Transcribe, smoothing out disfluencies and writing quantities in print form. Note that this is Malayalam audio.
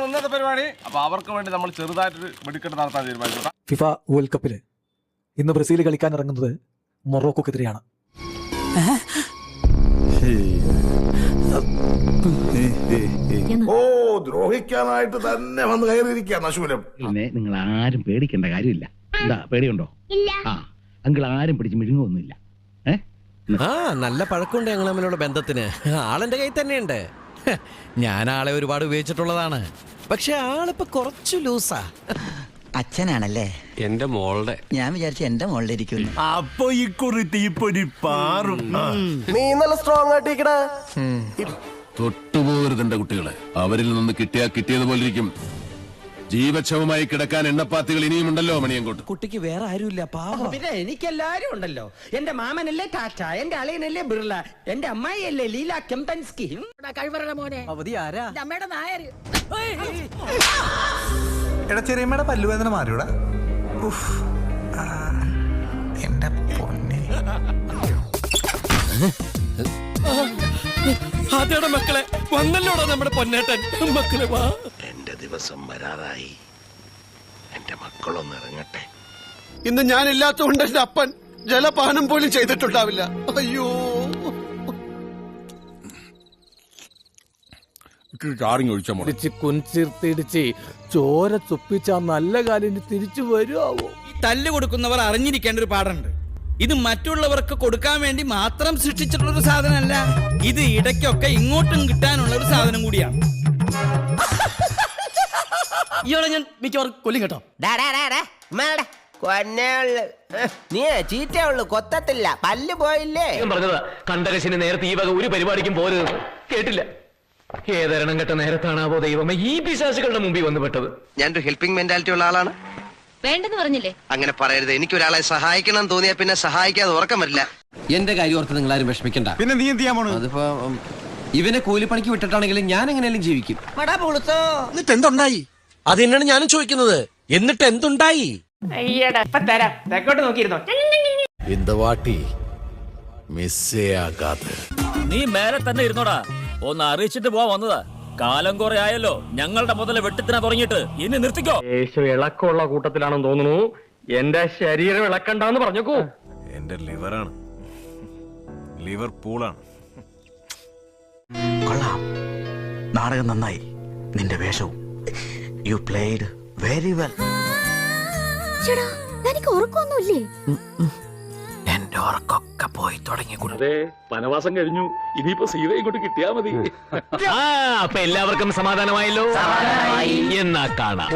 ഇന്നത്തെ പരിപാടി. അപ്പൊ അവർക്ക് വേണ്ടി നമ്മൾ ചെറുതായിട്ടൊരു വെടിക്കെട്ട് നടത്താൻ തീരുമാനിച്ചു. ഫിഫ വേൾഡ് കപ്പിൽ ഇന്ന് ബ്രസീൽ കളിക്കാൻ ഇറങ്ങുന്നത് മൊറോക്കോക്കെതിരെയാണ്. ഓ, ദ്രോഹിക്കാനായിട്ട് തന്നെ വന്ന് കയറിയിരിക്കുകയാണ് അശൂലം. നിങ്ങൾ ആരും പേടിക്കേണ്ട കാര്യമില്ല. എന്താ പേടിയുണ്ടോ? ആ അങ്കിൾ ആരും പിടിച്ച് മിഴുങ്ങൊന്നുമില്ല. നല്ല പഴക്കമുണ്ട് ഞങ്ങൾ തമ്മിലുള്ള ബന്ധത്തിന്. ആളെന്റെ കയ്യിൽ തന്നെയുണ്ട്. ഞാൻ ആളെ ഒരുപാട് ഉപയോഗിച്ചിട്ടുള്ളതാണ്. പക്ഷെ ആളിപ്പോ കുറച്ചു ലൂസാ. അച്ഛനാണല്ലേ? എന്റെ മോളുടെ. ഞാൻ വിചാരിച്ചു എന്റെ മോളുടെ ഇരിക്കുന്നു. അപ്പൊ ഈ കുറി തീപ്പൊരി പാറും. നീ നല്ല സ്ട്രോങ് ആയിട്ടിരിക്കടാ. തൊട്ടുപോകരുത് എന്റെ കുട്ടികളെ. അവരിൽ നിന്ന് കിട്ടിയതുപോലെ ഇരിക്കും. ജീവച്ഛവമായി കിടക്കാൻ എണ്ണപ്പാത്തികൾ ഇനിയുമുണ്ടല്ലോ മണിയങ്കോട്ട്. കുട്ടിക്ക് വേറെ ആരുമില്ല, പാവം. പിന്നെ എനിക്കെല്ലാരും ഉണ്ടല്ലോ. എന്റെ മാമനല്ലേ ടാറ്റ, എന്റെ അളിയനല്ലേ ബിർള, എന്റെ അമ്മായിയല്ലേ ലീല കെംപൻസ്കി. മോനെ അവധി ആരാ? അമ്മയുടെ നായര്. എടാ ചെറിയമ്മയുടെ പല്ലുവേദന മാറിയോടാ? എന്റെ പൊന്നെ. അതേടാ മക്കളെ, വന്നല്ലോടാ നമ്മുടെ പൊന്നേട്ടൻ. മക്കളെ വാ. എന്റെ ദിവസം വരാതായി. എന്റെ മക്കളൊന്ന് ഇറങ്ങട്ടെ. ഇന്ന് ഞാനില്ലാത്തതുകൊണ്ട് എന്റെ അപ്പൻ ജലപാനം പോലും ചെയ്തിട്ടുണ്ടാവില്ല. അയ്യോ, കുൻചിർത്തിടിച്ച് ചോര ചൊപ്പിച്ച നല്ല കാലിന് തിരിച്ചു വരുമോ? തല്ല് കൊടുക്കുന്നവർ അറിഞ്ഞിരിക്കേണ്ട ഒരു പാടുണ്ട്. ഇത് മറ്റുള്ളവർക്ക് കൊടുക്കാൻ വേണ്ടി മാത്രം സൃഷ്ടിച്ചിട്ടുള്ളൊരു സാധനമല്ല. ഇത് ഇടയ്ക്കൊക്കെ ഇങ്ങോട്ടും കിട്ടാനുള്ള ഒരു സാധനം കൂടിയാണ്. ഇയാളെ ഞാൻ മിക്കവാറും കൊല്ലും കേട്ടോ. നീ ചീറ്റേ ഉള്ളു, കൊത്തത്തില്ല. പല്ല് പോയില്ലേ? പറഞ്ഞതാ കണ്ടകശിന് നേരത്തെ ഈ വക ഒരു പരിപാടിക്കും പോരുത്. കേട്ടില്ല. ഏതരണം കെട്ട നേരത്താണാവോ ദൈവമേ ഈ പിശാചുകളുടെ മുമ്പിൽ വന്നു പെട്ടത്. ഞാനൊരു ഹെൽപ്പിംഗ് മെന്റാലിറ്റി ഉള്ള ആളാണ്. വേണ്ടെന്ന് പറഞ്ഞില്ലേ? അങ്ങനെ പറയരുത്. എനിക്കൊരാളെ സഹായിക്കണം തോന്നിയാ പിന്നെ സഹായിക്കാതെ ഉറക്കം വരില്ല. എന്റെ കാര്യം ഓർത്ത് നിങ്ങൾ ആരും വിഷമിക്കണ്ട. പിന്നെ നീ എന്ത് ചെയ്യാൻ പോണു? അതിപ്പോ ഇവനെ കൂലിപ്പണിക്ക് വിട്ടിട്ടാണെങ്കിലും ഞാൻ എങ്ങനെയാലും ജീവിക്കും. എന്നിട്ട് എന്തുണ്ടായി? അത് തന്നെയാണ് ഞാനും ചോദിക്കുന്നത്. എന്നിട്ട് എന്തുണ്ടായി? തെക്കോട്ട് നോക്കിയിരുന്നോ? നീ മേലെ തന്നെ ഇരുന്നോടാ. ഒന്ന് അറിയിച്ചിട്ട് പോവാ വന്നതാ. കാലം കുറെ ആയല്ലോ ഞങ്ങളുടെ മുതല് വെട്ടിത്തിനാ തുടങ്ങിയിട്ട്. ഇനി നിർത്തിക്കോ. യേശു ഇളക്കമുള്ള കൂട്ടത്തിലാണെന്ന് തോന്നുന്നു. എന്റെ ശരീരം ഇളക്കണ്ടെന്ന് പറഞ്ഞേക്കൂ. എന്റെ ലിവറാണ്, ലിവർ പൂളാണ്. കൊള്ളാം, നാടകം നന്നായി. നിന്റെ വേഷവും യു പ്ലേഡ് വെരി വെൽ. എനിക്ക് ഉറക്കമൊന്നുമില്ലേ? എന്റെ ഉറക്കൊക്കെ പോയി തുടങ്ങി. അതെ, വനവാസം കഴിഞ്ഞു. ഇനിയിപ്പോ സീത ഇങ്ങോട്ട് കിട്ടിയാ മതി. അപ്പൊ എല്ലാവർക്കും സമാധാനമായല്ലോ. എന്നാ കാണാം.